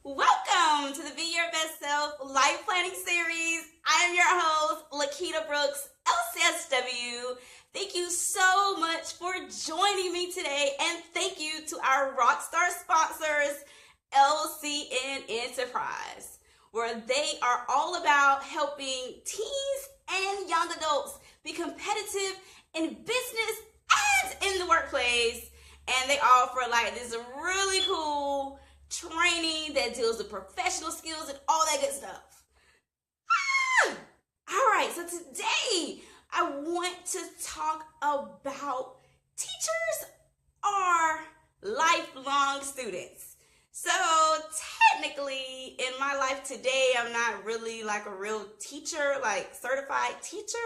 Welcome to the Be Your Best Self Life Planning Series. I am your host, Lequita Brooks, LCSW. Thank you so much for joining me today, and thank you to our rockstar sponsors, LCN Enterprise, where they are all about helping teens and young adults be competitive in business and in the workplace. And they offer this really cool training that deals with professional skills and all that good stuff. All right, so today I want to talk about teachers are lifelong students. So technically in my life today, I'm not really like a real teacher, like certified teacher.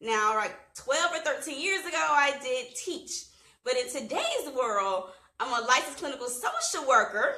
Now, like 12 or 13 years ago, I did teach. But in today's world, I'm a licensed clinical social worker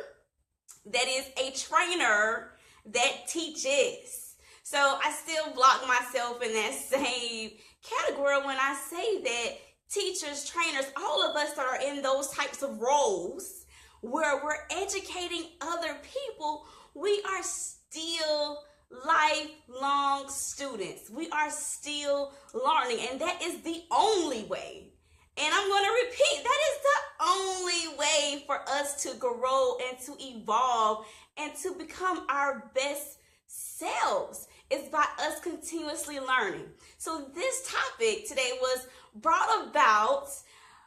that is a trainer that teaches. So I still block myself in that same category when I say that teachers, trainers, all of us that are in those types of roles where we're educating other people, we are still lifelong students. We are still learning, and that is the only way. And I'm going to repeat, that is the only way for us to grow and to evolve and to become our best selves, is by us continuously learning. So this topic today was brought about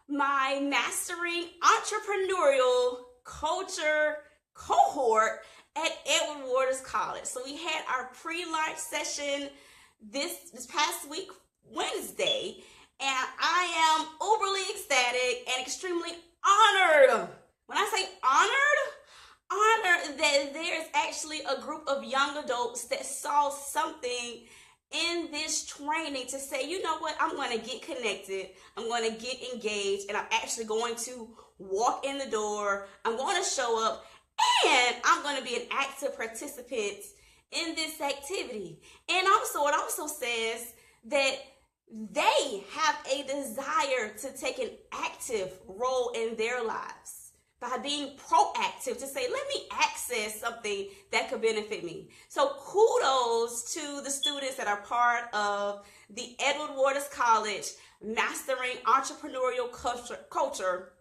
my Mastering Entrepreneurial Culture cohort at Edward Waters College. So we had our pre-launch session this past week, Wednesday, and I am overly ecstatic and extremely honored. When I say honored that there's actually a group of young adults that saw something in this training to say, you know what, I'm going to get connected, I'm going to get engaged, and I'm actually going to walk in the door, I'm going to show up, and I'm going to be an active participant in this activity. And also, it also says that they have a desire to take an active role in their lives by being proactive to say, let me access something that could benefit me. So kudos to the students that are part of the Edward Waters College Mastering Entrepreneurial Culture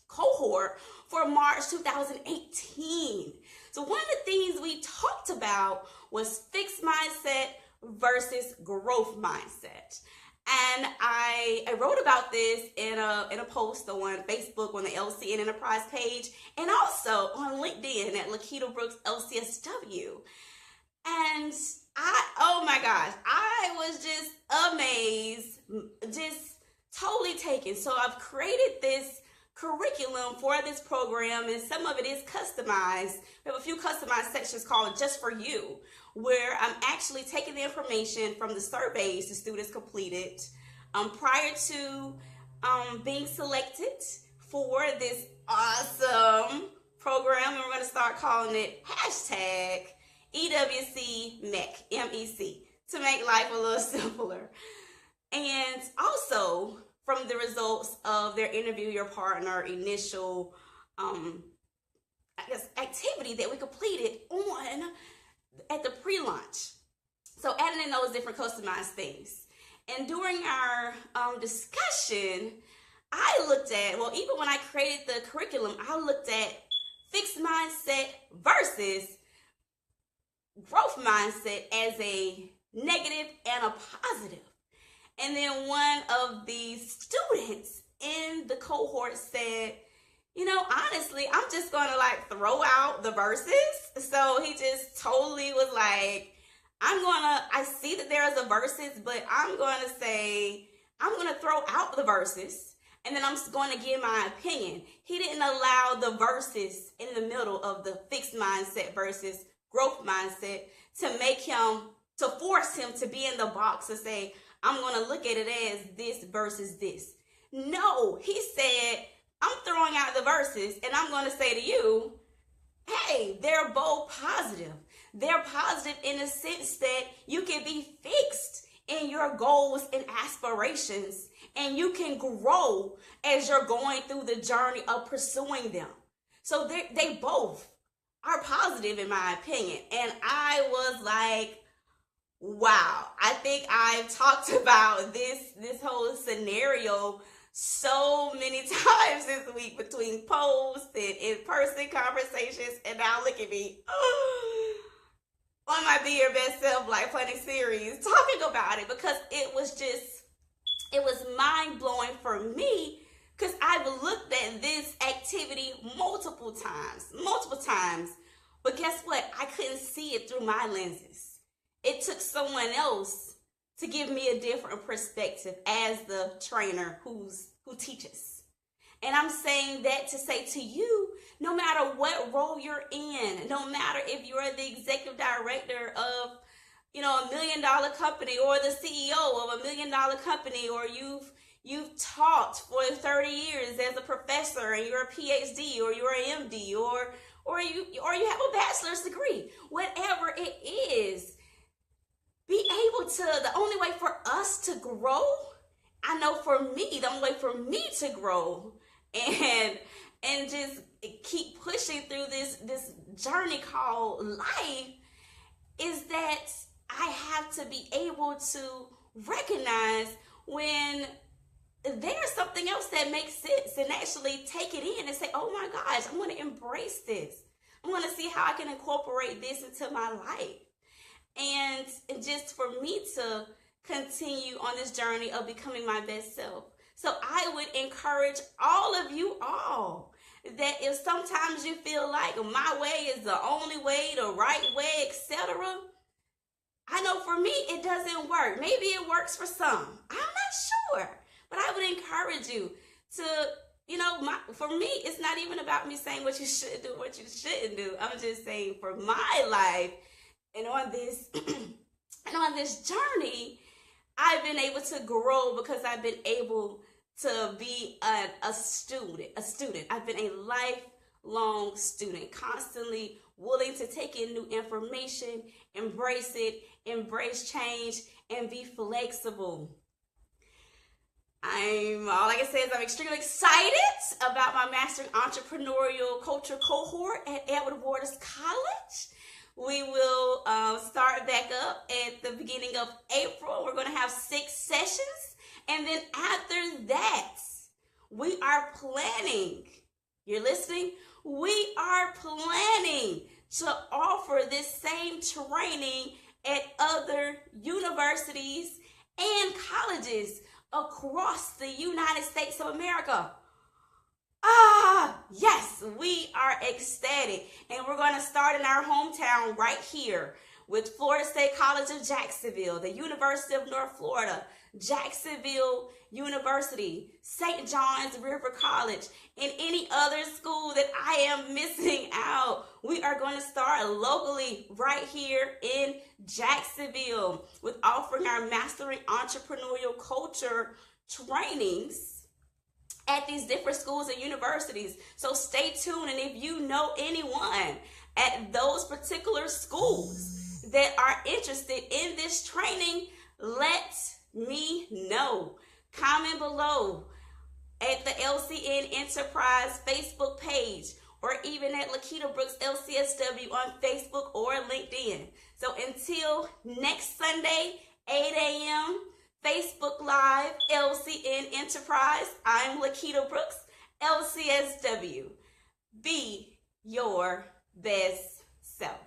cohort for March 2018. So one of the things we talked about was fixed mindset versus growth mindset. And I wrote about this in a post on Facebook on the LCN Enterprise page, and also on LinkedIn at Lequita Brooks LCSW. And oh my gosh, I was just amazed, just totally taken. So I've created this curriculum for this program, and some of it is customized. We have a few customized sections called Just For You, where I'm actually taking the information from the surveys the students completed prior to being selected for this awesome program. And we're going to start calling it hashtag EWC MEC, M-E-C, to make life a little simpler. And also from the results of their Interview Your Partner initial activity that we completed at the pre-launch. So adding in those different customized things. And during our discussion, I looked at, well, even when I created the curriculum, I looked at fixed mindset versus growth mindset as a negative and a positive. And then one of the students in the cohort said, you know, honestly, I'm just going to throw out the verses. So he just totally was like, I see that there is a verses, but I'm going to throw out the verses, and then I'm going to give my opinion. He didn't allow the verses in the middle of the fixed mindset versus growth mindset to force him to be in the box and say, I'm going to look at it as this versus this. No, he said, I'm throwing out the verses, and I'm going to say to you, hey, they're both positive. They're positive in the sense that you can be fixed in your goals and aspirations, and you can grow as you're going through the journey of pursuing them. So they both are positive in my opinion. And I was like, wow, I think I've talked about this whole scenario so many times this week between posts and in-person conversations, and now look at me on my Be Your Best Self Life Planning series talking about it, because it was mind-blowing for me, because I've looked at this activity multiple times, but guess what? I couldn't see it through my lenses. It took someone else to give me a different perspective as the trainer who teaches. And I'm saying that to say to you, no matter what role you're in, no matter if you're the executive director of, $1 million company, or the CEO of $1 million company, or you've taught for 30 years as a professor and you're a PhD or you're an MD or you have a bachelor's degree, whatever it is, the only way for us to grow, I know for me, the only way for me to grow and just keep pushing through this journey called life is that I have to be able to recognize when there's something else that makes sense and actually take it in and say, oh my gosh, I'm going to embrace this. I'm going to see how I can incorporate this into my life. And just for me to continue on this journey of becoming my best self. So I would encourage all of you all that if sometimes you feel like my way is the only way, the right way, etc., I know for me it doesn't work. Maybe it works for some. I'm not sure. But I would encourage you to, for me, it's not even about me saying what you should do, what you shouldn't do. I'm just saying for my life and on this journey, I've been able to grow because I've been able to be a student. I've been a lifelong student, constantly willing to take in new information, embrace it, embrace change, and be flexible. All I can say is I'm extremely excited about my Mastering Entrepreneurial Culture cohort at Edward Waters College. We will start back up at the beginning of April. We're going to have 6 sessions. And then after that, we are planning, you're listening? We are planning to offer this same training at other universities and colleges across the United States of America. Yes, we are ecstatic. And we're going to start in our hometown right here with Florida State College of Jacksonville, the University of North Florida, Jacksonville University, St. John's River College, and any other school that I am missing out. We are going to start locally right here in Jacksonville with offering our Mastering Entrepreneurial Culture trainings at these different schools and universities. So stay tuned, and if you know anyone at those particular schools that are interested in this training, let me know. Comment below at the LCN Enterprise Facebook page, or even at Lequita Brooks LCSW on Facebook or LinkedIn. So until next Sunday, 8 a.m., Facebook Live, LCN Enterprise, I'm Lequita Brooks, LCSW. Be your best self.